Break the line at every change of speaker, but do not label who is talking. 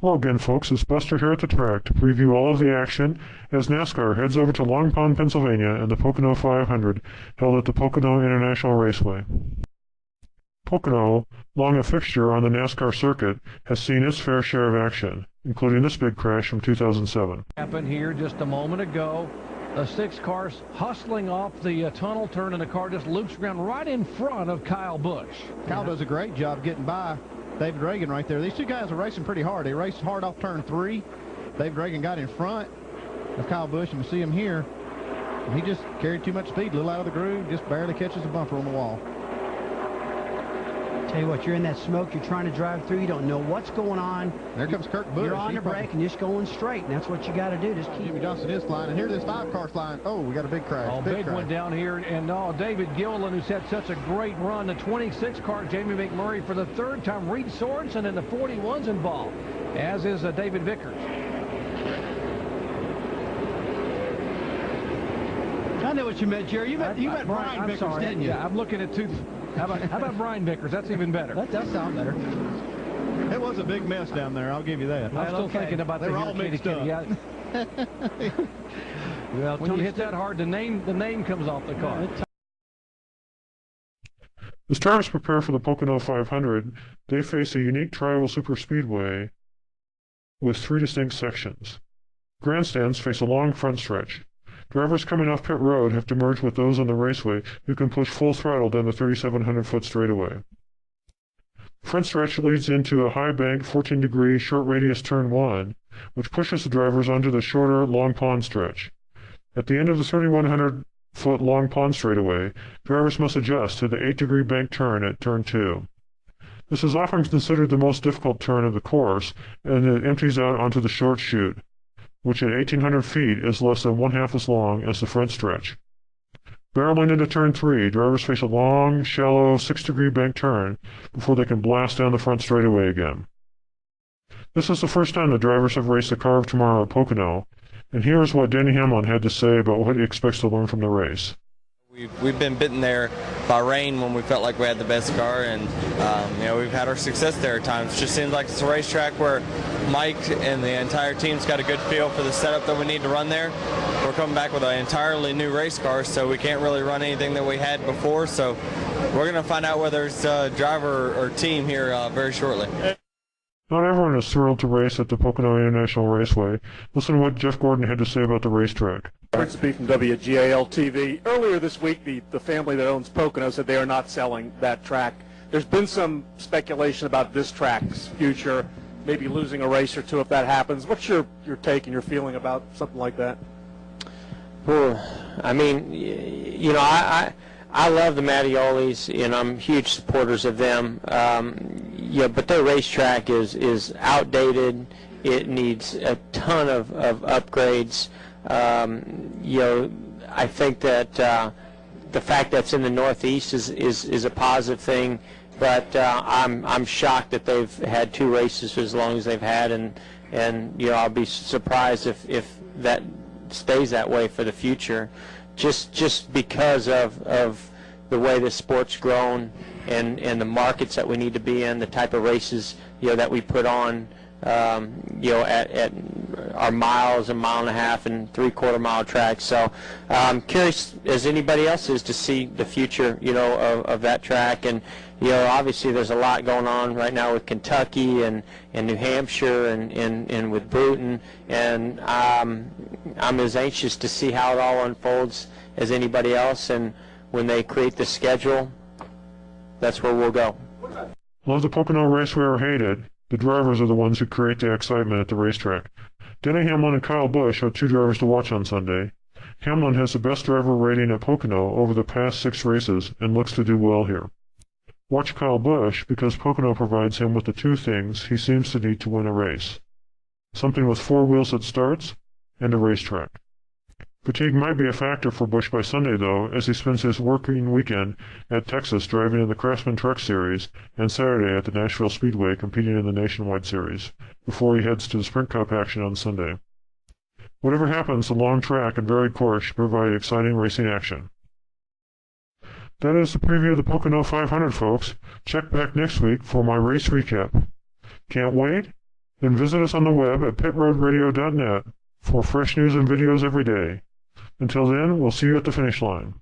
Hello again, folks. It's Buster here at the track to preview all of the action as NASCAR heads over to Long Pond, Pennsylvania and the Pocono 500 held at the Pocono International Raceway. Pocono, long a fixture on the NASCAR circuit, has seen its fair share of action, including this big crash from 2007.
Happened here just a moment ago. The 6 cars hustling off the tunnel turn, and the car just loops around right in front of Kyle Busch.
Kyle does a great job getting by David Reagan right there. These two guys are racing pretty hard. They raced hard off turn 3. David Reagan got in front of Kyle Busch, and we see him here. And he just carried too much speed, a little out of the groove, just barely catches a bumper on the wall.
Tell you what, you're in that smoke, you're trying to drive through, you don't know what's going on.
There comes Kurt Busch.
You're on the brake and just going straight, and that's what you got to do. Just keep.
Jimmy Johnson is flying, and here this 5 car flying. Oh, we got a big crash.
Oh, big one down here, and David Gilliland, who's had such a great run. The 26 car, Jamie McMurray for the 3rd time. Reed Sorensen in the 41's involved, as is David Vickers.
I know what you meant, Jerry. You meant Brian Vickers, didn't you?
Yeah, I'm looking at 2. How about Brian Vickers? That's even better.
That does sound better.
It was a big mess down there, I'll give you that.
I'm still thinking about
they were all mixed up.
Yeah. Well, when you hit that hard, the name comes off the car.
As drivers prepare for the Pocono 500, they face a unique tri-oval superspeedway with 3 distinct sections. Grandstands face a long front stretch. Drivers coming off pit road have to merge with those on the raceway who can push full throttle down the 3,700-foot straightaway. Front stretch leads into a high bank 14-degree short radius turn 1, which pushes the drivers onto the shorter long pond stretch. At the end of the 3,100-foot long pond straightaway, drivers must adjust to the 8-degree bank turn at turn 2. This is often considered the most difficult turn of the course, and it empties out onto the short chute, which at 1,800 feet is less than 1/2 as long as the front stretch. Barreling into turn 3, drivers face a long, shallow 6-degree bank turn before they can blast down the front straightaway again. This is the first time the drivers have raced the Car of Tomorrow at Pocono, and here is what Denny Hamlin had to say about what he expects to learn from the race.
We've been bitten there by rain when we felt like we had the best car, and we've had our success there at times. It just seems like it's a racetrack where Mike and the entire team's got a good feel for the setup that we need to run there. We're coming back with an entirely new race car, so we can't really run anything that we had before. So we're going to find out whether it's a driver or team here very shortly.
Not everyone is thrilled to race at the Pocono International Raceway. Listen to what Jeff Gordon had to say about the racetrack.
Principe from WGAL-TV. Earlier this week, the family that owns Pocono said they are not selling that track. There's been some speculation about this track's future, maybe losing a race or two if that happens. What's your take and your feeling about something like that?
Well, I mean, I love the Mattiolis, and I'm huge supporters of them. But their racetrack is outdated. It needs a ton of upgrades. I think that the fact that it's in the Northeast is a positive thing, but I'm shocked that they've had 2 races for as long as they've had, and I'll be surprised if that stays that way for the future, just because of the way the sport's grown and the markets that we need to be in, the type of races that we put on. At our miles, a mile and a half, and 3/4 mile tracks. So I'm curious, as anybody else is, to see the future, of that track. And obviously there's a lot going on right now with Kentucky and New Hampshire and with Bruton. And I'm as anxious to see how it all unfolds as anybody else. And when they create the schedule, that's where we'll go.
Love the Pocono Raceway or hate it, the drivers are the ones who create the excitement at the racetrack. Denny Hamlin and Kyle Busch are 2 drivers to watch on Sunday. Hamlin has the best driver rating at Pocono over the past 6 races and looks to do well here. Watch Kyle Busch because Pocono provides him with the 2 things he seems to need to win a race: something with 4 wheels that starts and a racetrack. Fatigue might be a factor for Busch by Sunday, though, as he spends his working weekend at Texas driving in the Craftsman Truck Series and Saturday at the Nashville Speedway competing in the Nationwide Series, before he heads to the Sprint Cup action on Sunday. Whatever happens, the long track and varied course should provide exciting racing action. That is the preview of the Pocono 500, folks. Check back next week for my race recap. Can't wait? Then visit us on the web at pitroadradio.net for fresh news and videos every day. Until then, we'll see you at the finish line.